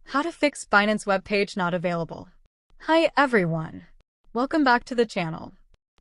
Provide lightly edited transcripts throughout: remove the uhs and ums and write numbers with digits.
How to fix Binance webpage not available. Hi everyone. Welcome back to the channel.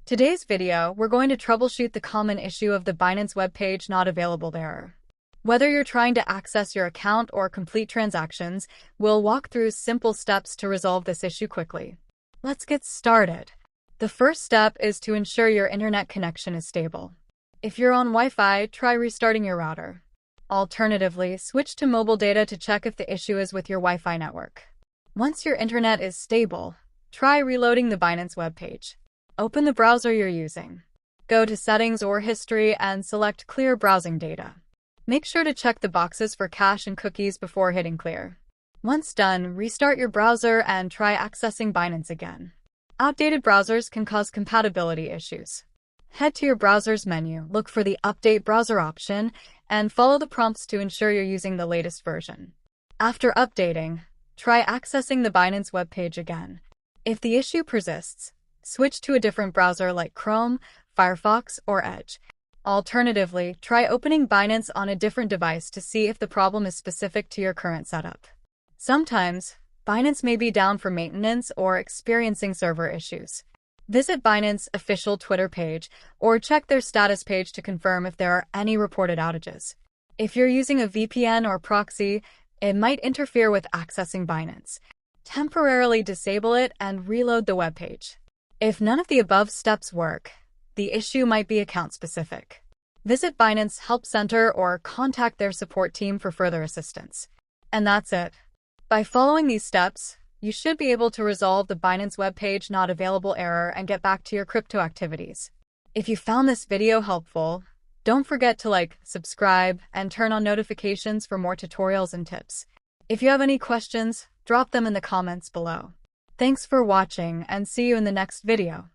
Today's video, we're going to troubleshoot the common issue of the Binance webpage not available error. Whether you're trying to access your account or complete transactions, we'll walk through simple steps to resolve this issue quickly. Let's get started. The first step is to ensure your internet connection is stable. If you're on Wi-Fi, try restarting your router. Alternatively, switch to mobile data to check if the issue is with your Wi-Fi network. Once your internet is stable, try reloading the Binance webpage. Open the browser you're using. Go to Settings or History and select Clear Browsing Data. Make sure to check the boxes for cache and cookies before hitting Clear. Once done, restart your browser and try accessing Binance again. Outdated browsers can cause compatibility issues. Head to your browser's menu, look for the Update Browser option, and follow the prompts to ensure you're using the latest version. After updating, try accessing the Binance webpage again. If the issue persists, switch to a different browser like Chrome, Firefox, or Edge. Alternatively, try opening Binance on a different device to see if the problem is specific to your current setup. Sometimes, Binance may be down for maintenance or experiencing server issues. Visit Binance's official Twitter page or check their status page to confirm if there are any reported outages. If you're using a VPN or proxy, it might interfere with accessing Binance. Temporarily disable it and reload the webpage. If none of the above steps work, the issue might be account-specific. Visit Binance Help Center or contact their support team for further assistance. And that's it. By following these steps, you should be able to resolve the Binance webpage not available error and get back to your crypto activities. If you found this video helpful, don't forget to like, subscribe, and turn on notifications for more tutorials and tips. If you have any questions, drop them in the comments below. Thanks for watching and see you in the next video.